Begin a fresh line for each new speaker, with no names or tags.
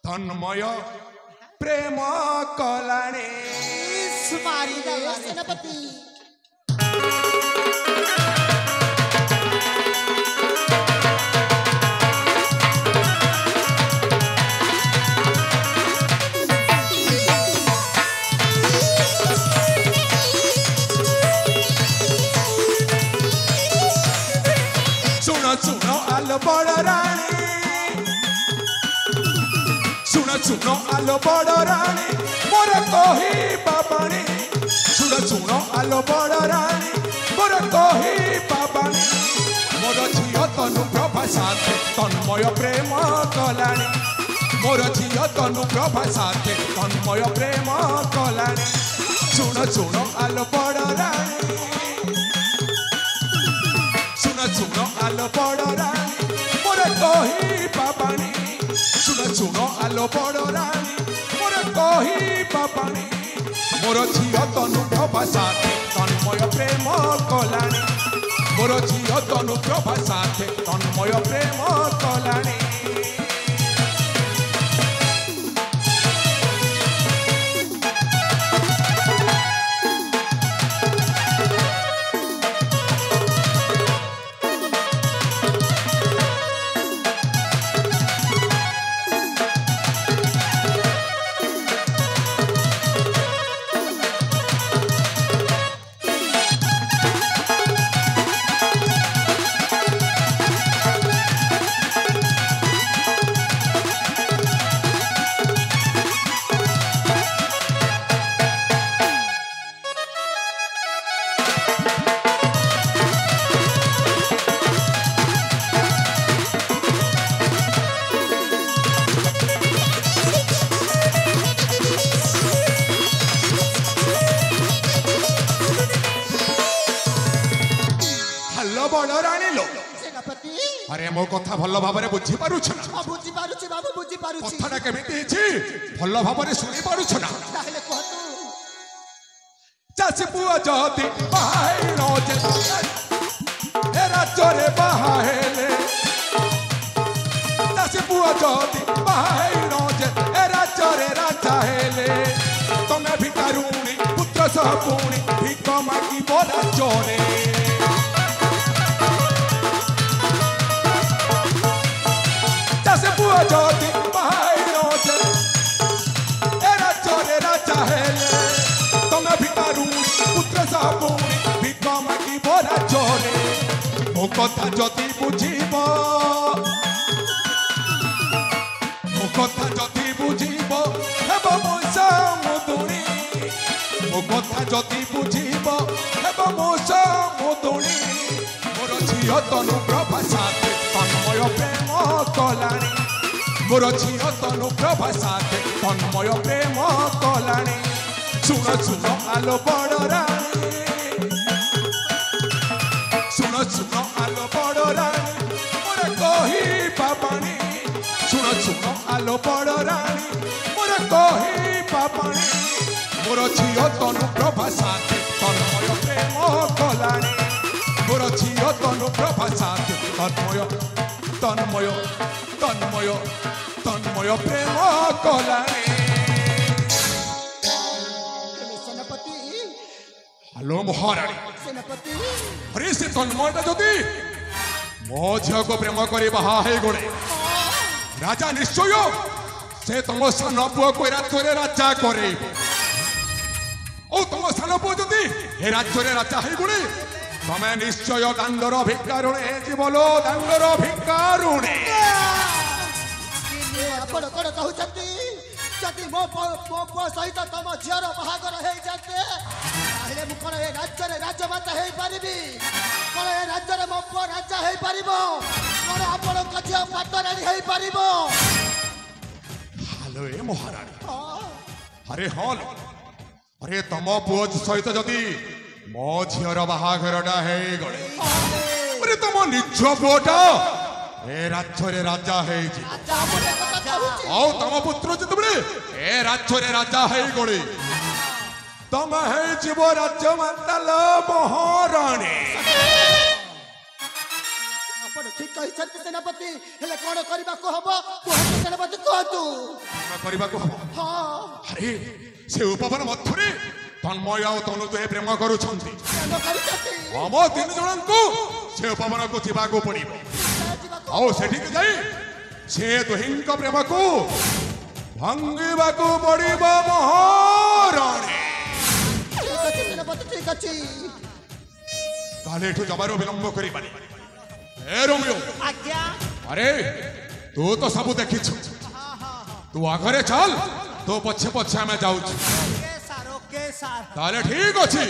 तन्मय प्रेम कलाणे
मारी सेनापति
सुनो आलो बड़ रानी सुनो आलो बड़ रानी मोर कही बाबानी सुनो आलो बड़ रानी मोर कही बाबानी मोर झियो तनु प्रभा साथे तन्मय प्रेम कलाणी मोर झियो तनु प्रभा साथे तन्मय प्रेम कलाणी सुनो आलो बड़ रानी सुनो आलो बड़ रानी मोर कही बाबानी सुनो आलो बड़ रानी मोर कही बाबानी मोर झियो तनु प्रभा साथे तन्मय प्रेम कलाणी मोर झियो तनु प्रभा साथे तन्मय प्रेम कलाणी अरे मो कथा भल भाव बुझी पारुछ ना
बुझी पारुछि बाबू बुझी पारुछि
कथाटा केमिति छी भल भाव सुनी पारुछ ना
ताहले कहतु
चासी पुआ जति बाहाई रोजे ए राजरे बाहाइले चासी पुआ जति बाहाई रोजे ए राजरे राजा हेले तमे भिकारुणी पुत्र सह पुणी भिक मागी बोला चोरे ज्योति बाहाई रोजे ए राजरे राजा हेले तमे भिकारुणी पुत्र सापुणी भिक मागी बोला चोरे मो कथा जति बुझीब मो कथा जति बुझीब हेब मोसा मुदुणी मो कथा जति बुझीब हेब मोसा मुदुणी मोर झियो तनु प्रभा साथे तन्मय प्रेम कलाणी मोर झियो तनु प्रभा साथे तन्मय प्रेम कलाणी सुनो आलो बड़ रानी सुनो आलो बड़ रानी मोर कही बाबानी सुनो आलो बड़ रानी मोर कही बाबानी मोर झियो तनु प्रभा साथे तन्मय प्रेम कलाणी मोर झियो तनु प्रभा साथे तन्मय तन्मय तन्मय तन्मय प्रेम कलाणी
सेनापति
हेलो महाराणी
सेनापति
अरे से तन्मयटा जदि मो झील को प्रेम कर बाहा गले राजा निश्चय से तुम सान पुओ को राज्य राजा करे तुम सान पुओ जदि हे राज्य राजा गले तमें निश्चय दांडर भिकारुणे जीवलो दांडर भिकारुणे
आपण कोन कहउछंती जदि मो सहित तम झियर बाहागर हे जाते ताहले मु कोन ए राज्य रे राजमाता हे परिबी कोन ए राज्य रे मो पुओ राजा हे परिबो कोन आपण कझिया पाटरानी हे परिबो
हेलो ए महारानी अरे हल अरे तम पुओ सहित जदि मो झीर बाहाघरटा हे गले अरे तुम निज पुओटा ए राज्य राजा है तम पुत्र जिते ए राज्य राजा है गले तुम है जीव राज्य माताल महाराणी
ठीक कही सेनापति हेले कौन करने को हम कहतु सेनापति कहतु
କରିବାକୁ ହବ।
ହଁ
ଆରେ ସେ ଉପବନ ମଧ୍ୟରେ ତନ୍ମୟ ଆଉ ତନୁ ଦୁହେଁ ପ୍ରେମ କରୁଛନ୍ତି।
ପ୍ରେମ କରୁଛନ୍ତି
ଆମ ତିନି ଜଣଙ୍କୁ ସେ ଉପବନକୁ ଯିବାକୁ ପଡିବ। ଆଉ ସେଠିକି ଯାଇ ସେ ଦୁହିଁଙ୍କ ପ୍ରେମକୁ ଭାଙ୍ଗିବାକୁ ପଡିବ ମହାରାଣୀ।
ଠିକ ଅଛି ସେନାପତି ଠିକ ଅଛି
ତାହେଲେ ଏଠୁ ଜମାରୁ ବିଳମ୍ବ କରିପାରି। ଏ ରୋମିଓ
ଆଜ୍ଞା
ଆରେ ତୁ ତ ସବୁ ଦେଖିଛୁ, ତୁ ଆଗରେ ଚାଲ, ତୋ ପଛେ ପଛେ ଆମେ ଯାଉଛୁ।
ଓକେ ସାର୍
ତାହେଲେ ଠିକ ଅଛି।